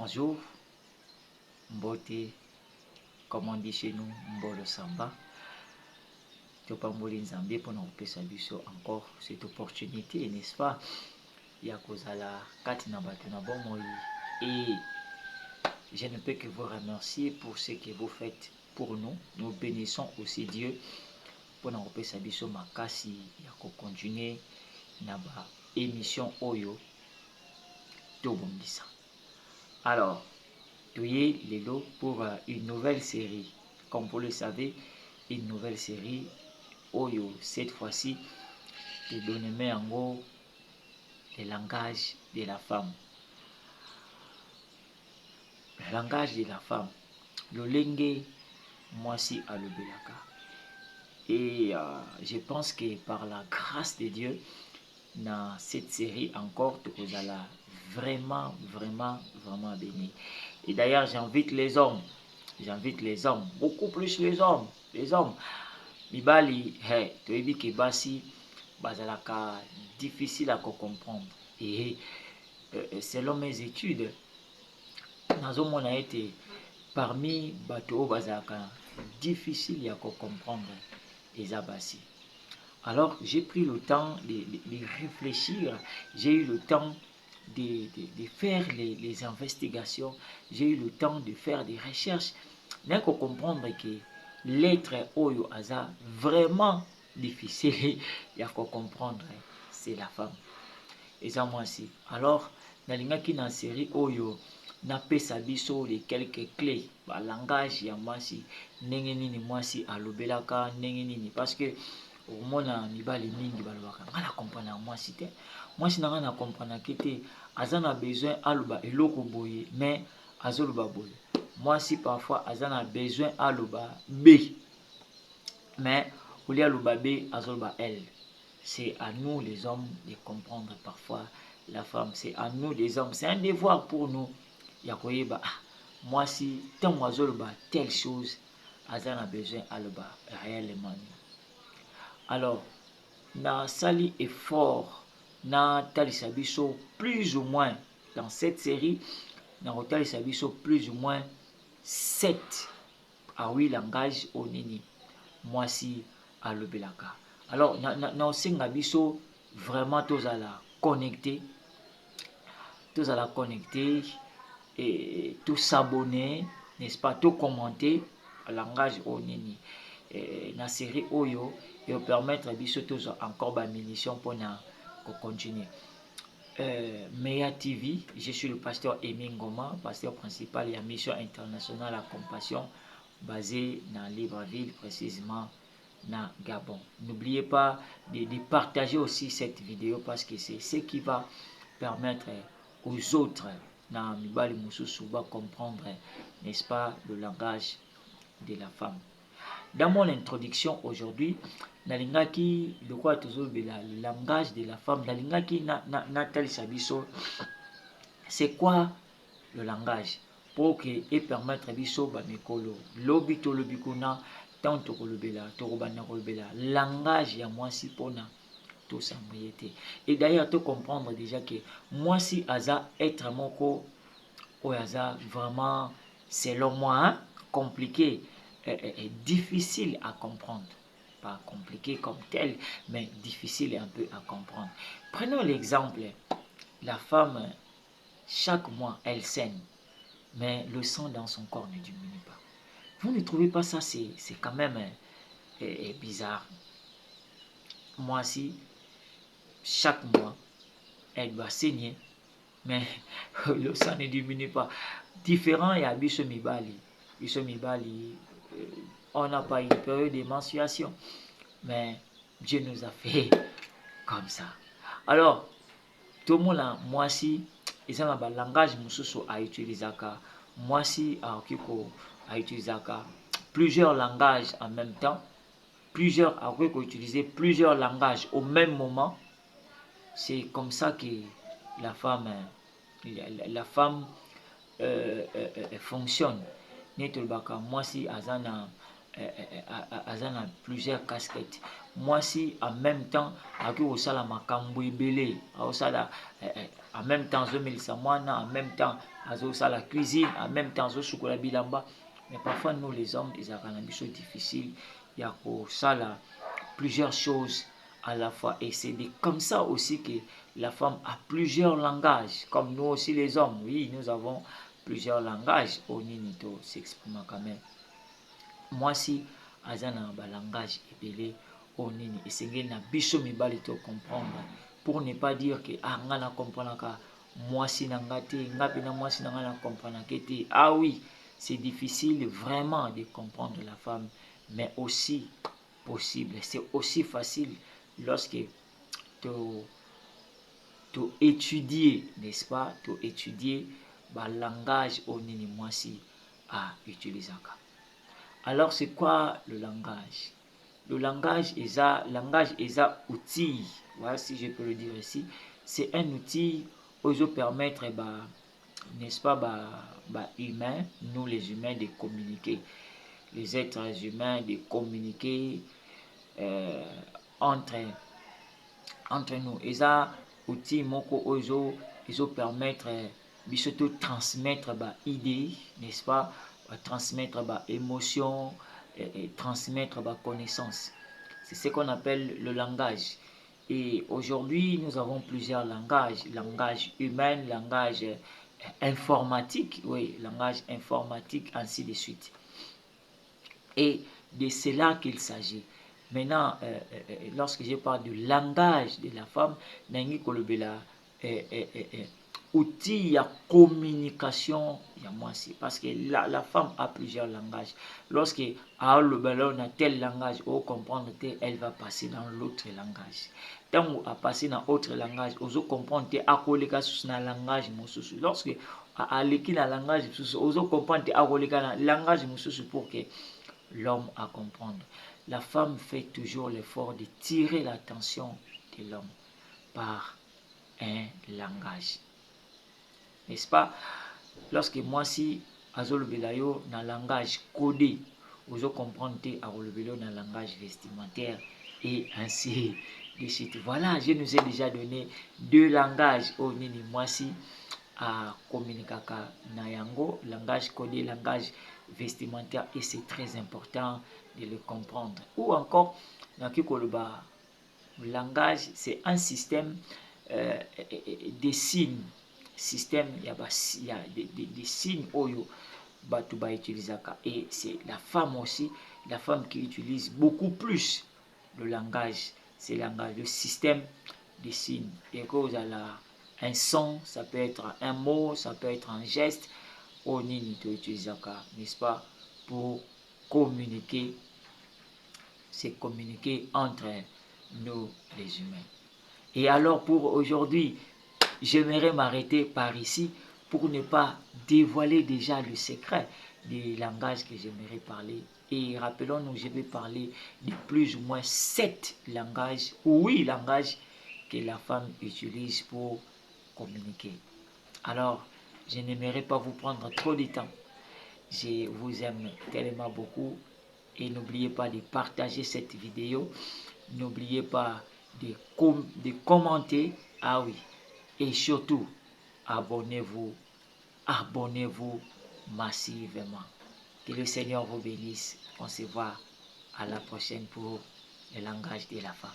Bonjour, Mbote, comme on dit chez nous, Mbolo Samba. Topamboli Nzambe pour nous biso encore cette opportunité, n'est-ce pas? Ya kozala kati na bato na bomoi. Et je ne peux que vous remercier pour ce que vous faites pour nous. Nous bénissons aussi Dieu pour nous biso makasi ya ko continuer na ba émission Oyo Tobongisa. Alors, tuyé lelo pour une nouvelle série. Comme vous le savez, une nouvelle série Oyo, cette fois-ci, te donne en gros le langage de la femme. Le langage de la femme. Le lenge mwasi alobelaka. Et je pense que par la grâce de Dieu, dans cette série encore, tu allons vraiment béni. Et d'ailleurs, j'invite les hommes, beaucoup plus les hommes, Mibali, hey, tu as dit que basi, bazalaka difficile à comprendre. Et selon mes études, nous a été parmi bateau bazalaka difficile à comprendre les abassi. Alors, j'ai pris le temps de réfléchir, j'ai eu le temps de faire les investigations, j'ai eu le temps de faire des recherches. N'a qu'à comprendre que l'être Oyo Aza vraiment difficile à comprendre, c'est la femme. Et ça, moi aussi. Alors, dans la série Oyo, na pesa biso les quelques clés, ba langage ya mwasi, ndenge nini mwasi alobelaka, ndenge nini, parce que au mona mibali mingi balobaka nga na comprendre mwasi te, mwasi nanga na comprendre te, aza na besoin aloba eloko boye, mais azoloba boye. Mwasi parfois aza na besoin aloba B, mais au lieu aloba B azoloba L. C'est à nous les hommes de comprendre parfois la femme, c'est à nous les hommes, c'est un devoir pour nous. Yakoyeba, moi si tant azoloba telle chose, aza na besoin aloba réellement. Alors, na sali effort na talisa biso plus ou moins dans cette série, na talisa biso plus ou moins 7 à 8 langages au nini mwasi alobelaka. Alors, na osenga biso vraiment tous à la connecter, et tout s'abonner, n'est-ce pas, tout commenter langage au nini na série Oyo et permettre biso tous encore ba munition pour na continuer. Meya TV, je suis le pasteur Aimé Ngoma, pasteur principal et à mission internationale à compassion basée dans Libreville, précisément na Gabon. N'oubliez pas de partager aussi cette vidéo parce que c'est ce qui va permettre aux autres na mibali mususu va comprendre, n'est-ce pas, le langage de la femme. Dans mon introduction aujourd'hui, nalingaki le quoi toujours le langage de la femme, nalingaki na talisa biso, c'est quoi le langage pour que et permettre biso ba mikolo lobi to lobi kuna tant to kolobela to robana kolobela langage ya mwasi pona to samuyete. Et d'ailleurs to comprendre déjà que mwasi aza être moko o aza vraiment selon moi hein, compliqué est difficile à comprendre. Pas compliqué comme tel, mais difficile un peu à comprendre. Prenons l'exemple, la femme, chaque mois, elle saigne, mais le sang dans son corps ne diminue pas. Vous ne trouvez pas ça, c'est quand même bizarre. Moi aussi, chaque mois, elle doit saigner, mais le sang ne diminue pas. Différent, il y a Biso Mibali, on n'a pas une période de menstruation, mais Dieu nous a fait comme ça. Alors, tout le monde, moi si, ils ont un langage à utiliser. Moi si, à utiliser plusieurs langages en même temps, utiliser plusieurs langages au même moment. C'est comme ça que la femme fonctionne. Moi si azana a plusieurs casquettes. Moi si en même temps aki osala makambo ebele osala en même temps azomelisa mwana, en même temps azosala cuisine, en même temps azosukola bilamba. Mais parfois nous les hommes ezalaka na biso difficile ya kosala plusieurs choses à la fois, et c'est comme ça aussi que la femme a plusieurs langages, comme nous aussi les hommes. Oui, nous avons plusieurs langages au ninito s'exprime quand même. Moi si azana ba langage ebele au nini esengeli na biso mibali to comprendre, pour ne pas dire que ah nga na comprendre ka moi si na ngate ngapi na moi si na nga na comprendre que ah oui, c'est difficile vraiment de comprendre la femme, mais aussi possible, c'est aussi facile lorsque tu étudier, n'est-ce pas, tu étudier le langage au nini moi si à utiliser. Alors c'est quoi le langage? Le langage est un outil, voilà si je peux le dire ici, c'est un outil qui peut permettre, n'est-ce pas, humains, nous les humains de communiquer, les êtres humains de communiquer entre nous. Et ça, outil moko ozo, ils permettre biso to transmettre idée, n'est-ce pas, transmettre émotion, et transmettre connaissance. C'est ce qu'on appelle le langage. Et aujourd'hui, nous avons plusieurs langages, langage humain, langage informatique, oui, langage informatique, ainsi de suite. Et de cela qu'il s'agit. Maintenant, lorsque je parle du langage de la femme, nangi kolobela outil de communication, parce que la femme a plusieurs langages. Lorsque on a tel langage, on comprend elle va passer dans l'autre langage. Tant à passer dans l'autre langage, on comprend que akoleka na langage mosusu. Lorsque aleki na langage mosusu, on comprend que akoleka na langage mosusu pour que l'homme à comprendre. La femme fait toujours l'effort de tirer l'attention de l'homme par un langage. N'est-ce pas? Lorsque moi si azolobelayo na langage codé, vous comprenez azolobelayo na langage vestimentaire et ainsi de suite. Voilà, je nous ai déjà donné deux langages au nini moi si à communicaka na yango, langage codé, langage vestimentaire, et c'est très important de le comprendre. Ou encore nakikoloba, le langage c'est un système des signes, système il y a des signes oyo batu ba utilisaka, et c'est la femme aussi, la femme qui utilise beaucoup plus le langage, c'est le langage, le système des signes. Et que vous avez un son, ça peut être un mot, ça peut être un geste, au nini to utilisaka, n'est-ce pas, pour communiquer, c'est communiquer entre nous les humains. Et alors pour aujourd'hui, j'aimerais m'arrêter par ici pour ne pas dévoiler déjà le secret des langages que j'aimerais parler. Et rappelons-nous, je vais parler de plus ou moins 7 langages, ou 8 langages que la femme utilise pour communiquer. Alors, je n'aimerais pas vous prendre trop de temps. Je vous aime tellement beaucoup. Et n'oubliez pas de partager cette vidéo. N'oubliez pas de commenter. Ah oui. Et surtout, abonnez-vous. Abonnez-vous massivement. Que le Seigneur vous bénisse. On se voit à la prochaine pour le langage de la femme.